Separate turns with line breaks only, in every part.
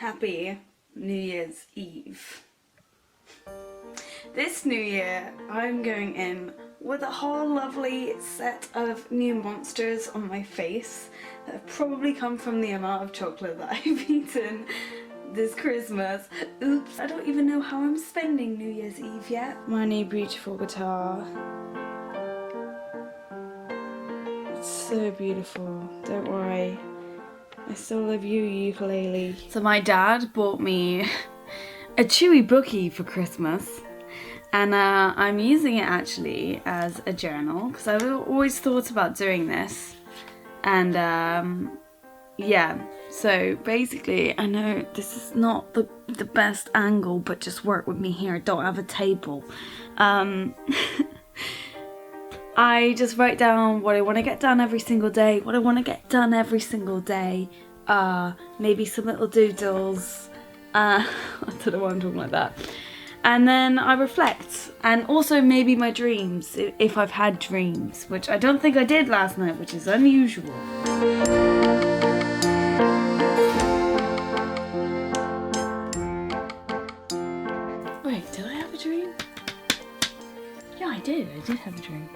Happy New Year's Eve. This new year I'm going in with a whole lovely set of new monsters on my face that have probably come from the amount of chocolate that I've eaten this Christmas. Oops, I don't even know how I'm spending New Year's Eve yet. My new beautiful guitar. It's so beautiful, don't worry. I still love you, ukulele. So my dad bought me a chewy bookie for Christmas, and I'm using it actually as a journal because I've always thought about doing this. And yeah, so basically, I know this is not the best angle, but just work with me here. I don't have a table. I just write down what I want to get done every single day, maybe some little doodles, I don't know why I'm talking like that. And then I reflect, and also maybe my dreams, if I've had dreams, which I don't think I did last night, which is unusual. Wait, did I have a dream? Yeah, I did have a dream.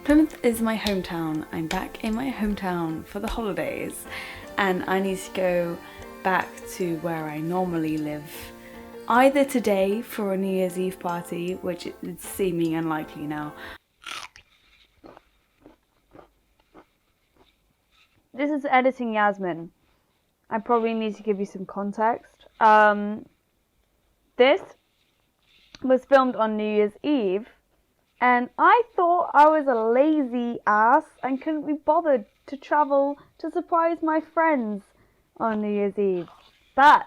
Plymouth is my hometown. I'm back in my hometown for the holidays, and I need to go back to where I normally live either today for a New Year's Eve party, which is seeming unlikely now. This is editing Yasmin. I probably need to give you some context. This was filmed on New Year's Eve, and I thought I was a lazy ass and couldn't be bothered to travel to surprise my friends on New Year's Eve. But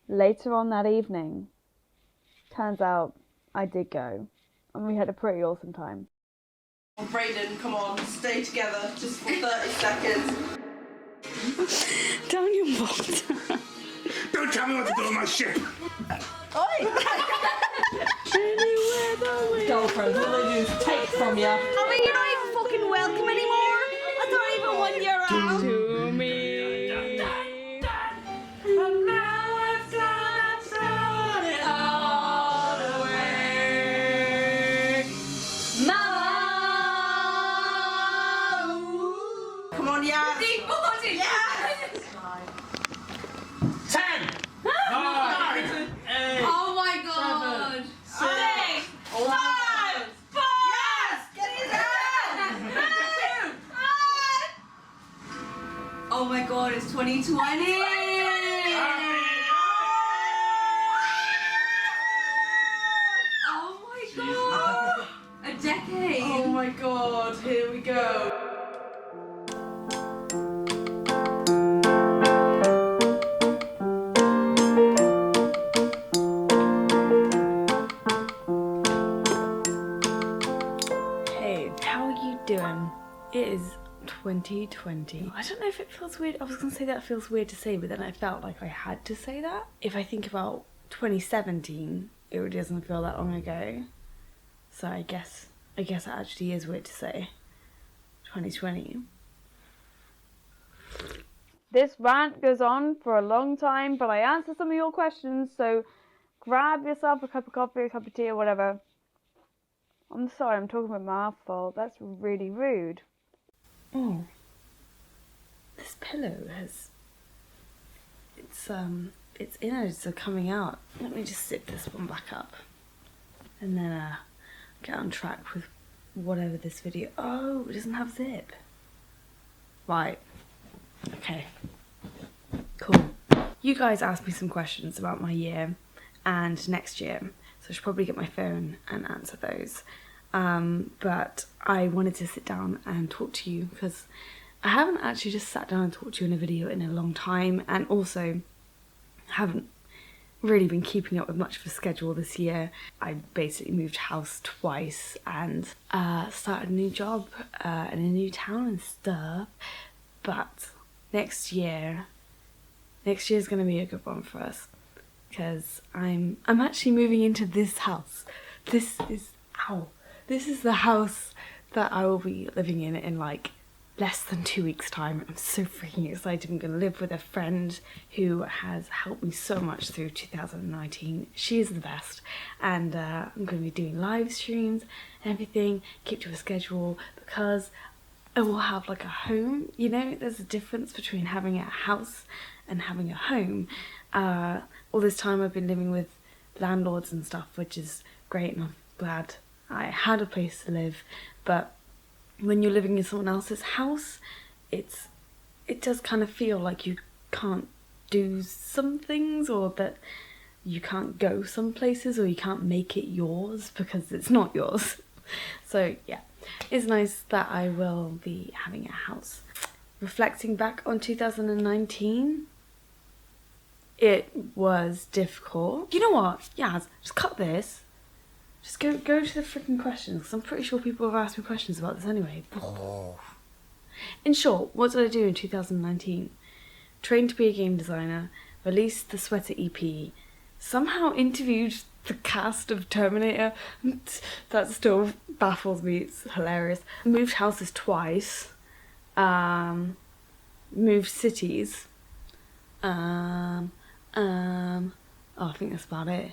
later on that evening, turns out I did go, and we had a pretty awesome time.
Brayden, come on, stay together just for 30 seconds.
Down your water.
Don't tell me what to do on my ship!
Girlfriend, all they do is take from you.
I mean, you're not even fucking welcome anymore. I don't even want your ass.
To me.
And now I've done it all away. Come on, yeah.
Deep body.
Yes.
10! 9! 8!
Oh my god.
6! 5! 4! Yes! Get it down! 2!
Oh my god, it's 2020. Oh my god. A decade.
Oh my god, here we go.
Hey, how are you doing? It is 2020. I don't know if it feels weird. I was gonna say that feels weird to say, but then I felt like I had to say that. If I think about 2017, it really doesn't feel that long ago. So I guess it actually is weird to say 2020. This rant goes on for a long time, but I answer some of your questions, so grab yourself a cup of coffee, a cup of tea, or whatever. I'm sorry, I'm talking with my mouth full. That's really rude. Oh, this pillow has, its innards are coming out. Let me just zip this one back up, and then get on track with whatever this video. Oh, it doesn't have zip. Right. Okay. Cool. You guys asked me some questions about my year and next year, so I should probably get my phone and answer those. But I wanted to sit down and talk to you because I haven't actually just sat down and talked to you in a video in a long time, and also haven't really been keeping up with much of a schedule this year. I basically moved house twice and started a new job in a new town and stuff. But next year's gonna be a good one for us because I'm actually moving into this house. This is the house that I will be living in like less than 2 weeks time. I'm so freaking excited. I'm gonna live with a friend who has helped me so much through 2019. She is the best, and I'm gonna be doing live streams and everything, keep to a schedule, because I will have like a home. You know, there's a difference between having a house and having a home. All this time I've been living with landlords and stuff, which is great, and I'm glad I had a place to live, but when you're living in someone else's house, it does kind of feel like you can't do some things, or that you can't go some places, or you can't make it yours because it's not yours. So yeah, it's nice that I will be having a house. Reflecting back on 2019, it was difficult. You know what? Yaz, just cut this. Just go to the freaking questions, because I'm pretty sure people have asked me questions about this anyway. Oh. In short, what did I do in 2019? Trained to be a game designer, released the Sweater EP, somehow interviewed the cast of Terminator. That still baffles me, it's hilarious. Moved houses twice, moved cities, I think that's about it.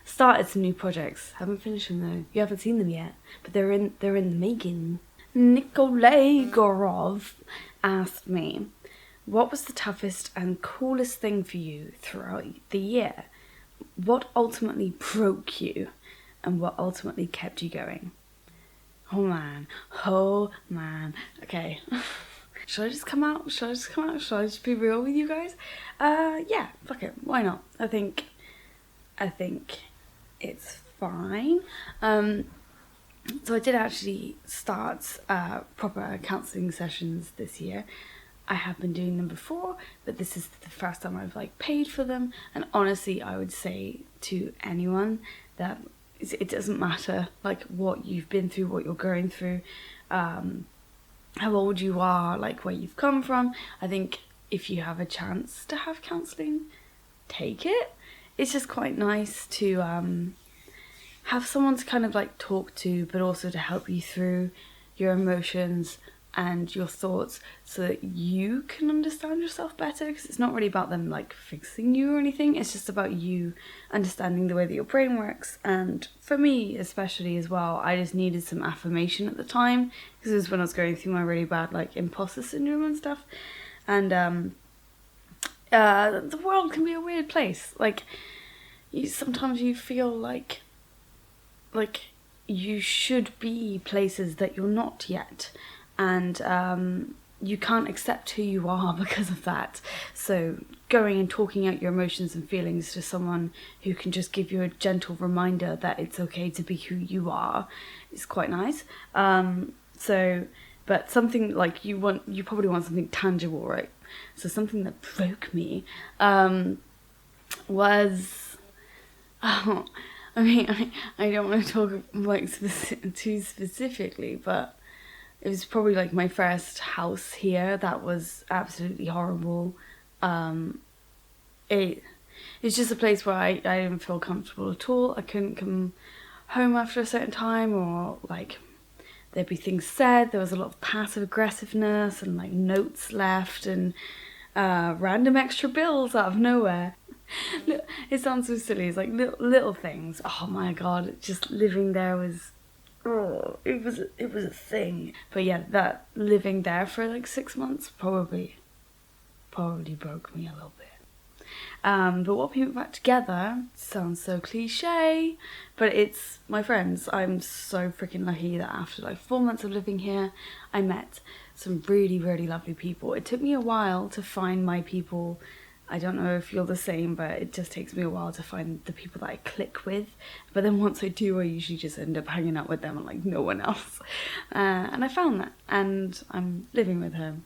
Started some new projects. Haven't finished them though. You haven't seen them yet, but they're in the making. Nikolay Gorov asked me, what was the toughest and coolest thing for you throughout the year? What ultimately broke you, and what ultimately kept you going? Oh man. Okay. Should I just come out? Should I just be real with you guys? Yeah, fuck it. Why not? I think it's fine. So I did actually start proper counselling sessions this year. I have been doing them before, but this is the first time I've like paid for them. And honestly, I would say to anyone that it doesn't matter like what you've been through, what you're going through, how old you are, like where you've come from. I think if you have a chance to have counselling, take it. It's just quite nice to have someone to kind of like talk to, but also to help you through your emotions and your thoughts, so that you can understand yourself better, because it's not really about them like fixing you or anything. It's just about you understanding the way that your brain works. And for me especially as well, I just needed some affirmation at the time, because it was when I was going through my really bad like imposter syndrome and stuff. And the world can be a weird place. Like sometimes you feel like you should be places that you're not yet, and you can't accept who you are because of that. So going and talking out your emotions and feelings to someone who can just give you a gentle reminder that it's okay to be who you are is quite nice. But something like you probably want something tangible, right? So something that broke me was, I don't want to talk like too specifically, but it was probably like my first house here. That was absolutely horrible. It's just a place where I didn't feel comfortable at all. I couldn't come home after a certain time, or like there'd be things said. There was a lot of passive aggressiveness and like notes left, and random extra bills out of nowhere. It sounds so silly. It's like little things. Oh my god, just living there was, it was a thing. But yeah, that living there for like 6 months probably broke me a little bit. But what we put back together sounds so cliche, but it's my friends. I'm so freaking lucky that after like 4 months of living here, I met some really, really lovely people. It took me a while to find my people. I don't know if you're the same, but it just takes me a while to find the people that I click with. But then once I do, I usually just end up hanging out with them and like no one else. And I found that, and I'm living with her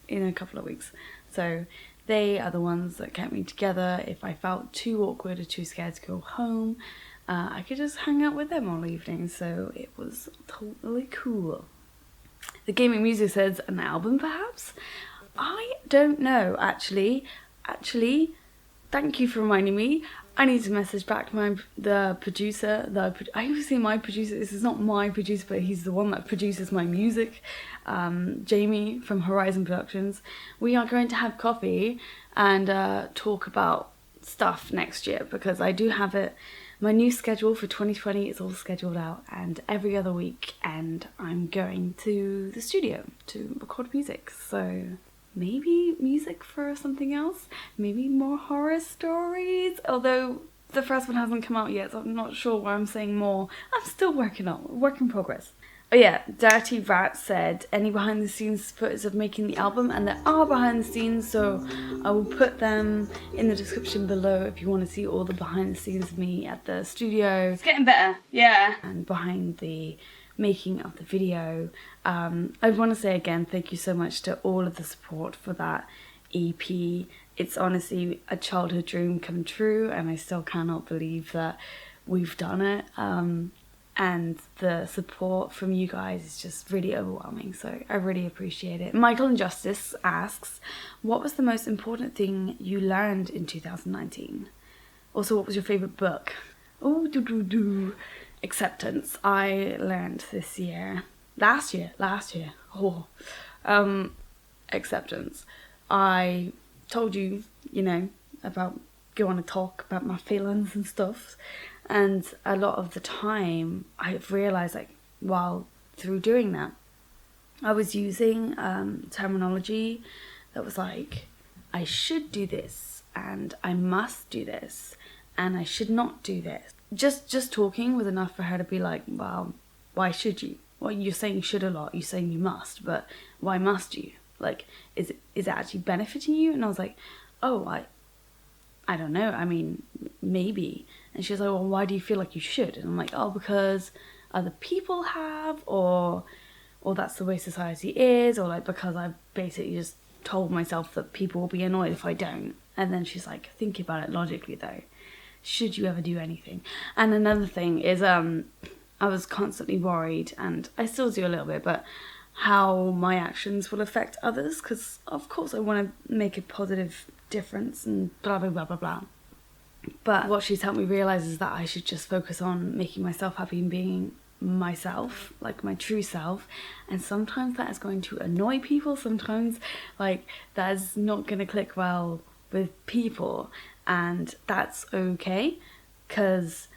in a couple of weeks. So they are the ones that kept me together. If I felt too awkward or too scared to go home, I could just hang out with them all evening. So it was totally cool. The gaming music says an album, perhaps? I don't know, actually, thank you for reminding me. I need to message back the producer. I always say my producer. This is not my producer, but he's the one that produces my music. Jamie from Horizon Productions. We are going to have coffee and talk about stuff next year, because I do have it. My new schedule for 2020 is all scheduled out, and every other week, and I'm going to the studio to record music. So maybe music for something else, maybe more horror stories, although the first one hasn't come out yet, so I'm not sure why I'm saying more. I'm still working on it, work in progress. Oh yeah, Dirty Rat said any behind the scenes footage of making the album, and there are behind the scenes, so I will put them in the description below if you want to see all the behind the scenes of me at the studio. It's getting better, yeah. And behind the making of the video. I want to say again, thank you so much to all of the support for that EP. It's honestly a childhood dream come true, and I still cannot believe that we've done it. And the support from you guys is just really overwhelming, so I really appreciate it. Michael Injustice asks, what was the most important thing you learned in 2019? Also, what was your favourite book? Oh, Acceptance. I learned this year. Last year. Oh. Acceptance. I told you, about going to talk about my feelings and stuff. And a lot of the time, I've realised, while through doing that, I was using terminology that was like, I should do this, and I must do this, and I should not do this. Just talking was enough for her to be like, well, why should you? Well, you're saying you should a lot, you're saying you must, but why must you? Is it actually benefiting you? And I was like, oh, I don't know, I mean, maybe. And she was like, well, why do you feel like you should? And I'm like, oh, because other people have, or that's the way society is, or because I've basically just told myself that people will be annoyed if I don't. And then she's like, think about it logically though. Should you ever do anything? And another thing is, I was constantly worried, and I still do a little bit, but how my actions will affect others, because of course I want to make a positive difference and blah blah blah blah blah. But what she's helped me realise is that I should just focus on making myself happy and being myself, like my true self. And sometimes that is going to annoy people, sometimes that is not going to click well with people, and that's okay, because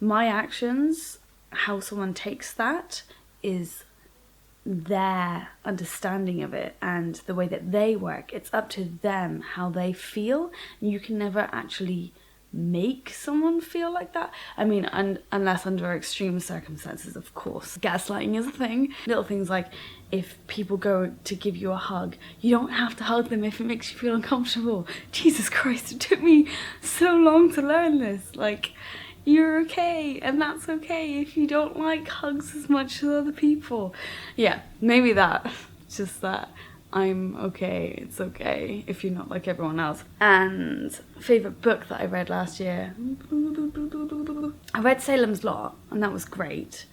my actions, how someone takes that is their understanding of it and the way that they work. It's up to them how they feel. You can never actually make someone feel like that. I mean, unless under extreme circumstances, of course. Gaslighting is a thing. Little things like, if people go to give you a hug, you don't have to hug them if it makes you feel uncomfortable. Jesus Christ, it took me so long to learn this. You're okay, and that's okay if you don't like hugs as much as other people. Yeah, maybe that. Just that I'm okay, it's okay if you're not like everyone else. And favourite book that I read last year, I read Salem's Lot, and that was great.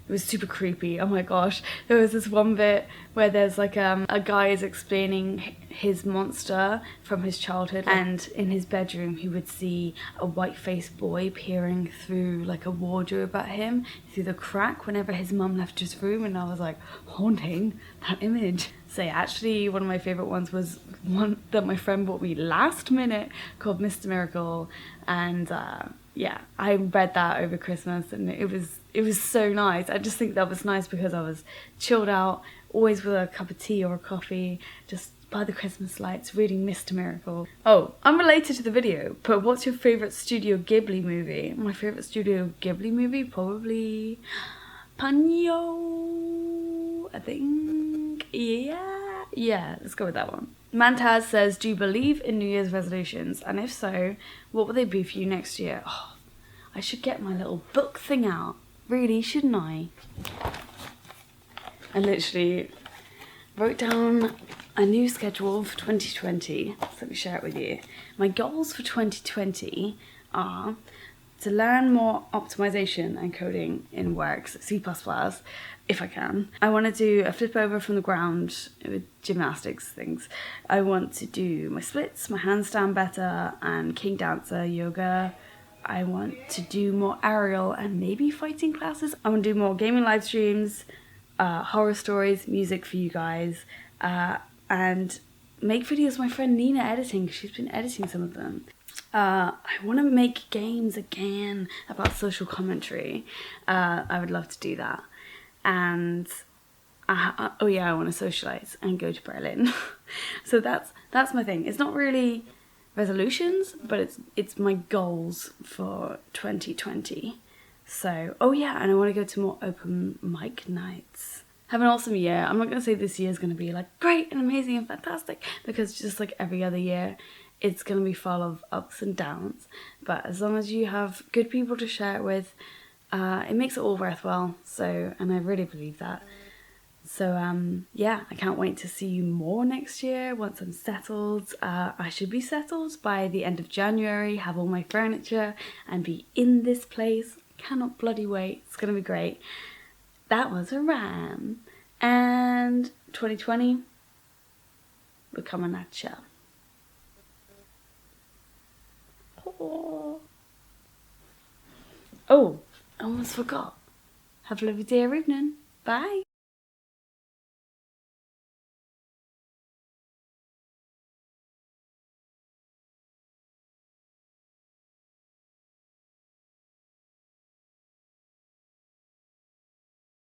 It was super creepy, oh my gosh. There was this one bit where there's a guy is explaining his monster from his childhood, and in his bedroom he would see a white-faced boy peering through a wardrobe at him through the crack whenever his mum left his room, and I was like, haunting, that image. So yeah, actually one of my favourite ones was one that my friend bought me last minute called Mr. Miracle, and yeah, I read that over Christmas, and it was so nice. I just think that was nice because I was chilled out, always with a cup of tea or a coffee, just by the Christmas lights, reading Mr. Miracle. Oh, unrelated to the video, but what's your favourite Studio Ghibli movie? My favourite Studio Ghibli movie? Probably Ponyo, I think. Yeah, let's go with that one. Mantaz says, do you believe in New Year's resolutions? And if so, what will they be for you next year? Oh, I should get my little book thing out. Really, shouldn't I? I literally wrote down a new schedule for 2020. So let me share it with you. My goals for 2020 are to learn more optimization and coding in Works, C++, if I can. I want to do a flip over from the ground with gymnastics things. I want to do my splits, my handstand better, and king dancer yoga. I want to do more aerial and maybe fighting classes. I want to do more gaming live streams, horror stories, music for you guys, and make videos with my friend Nina editing. She's been editing some of them. I want to make games again about social commentary. I would love to do that. And oh yeah, I want to socialize and go to Berlin. So that's my thing. It's not really resolutions, but it's my goals for 2020. So, oh yeah, and I want to go to more open mic nights. Have an awesome year. I'm not going to say this year is going to be like great and amazing and fantastic, because just like every other year, it's going to be full of ups and downs. But as long as you have good people to share it with, it makes it all worthwhile. So, and I really believe that. So yeah, I can't wait to see you more next year once I'm settled. I should be settled by the end of January, have all my furniture and be in this place. Cannot bloody wait. It's going to be great. That was a ram. And 2020, we're coming at ya. Oh, I almost forgot. Have a lovely day or evening. Bye.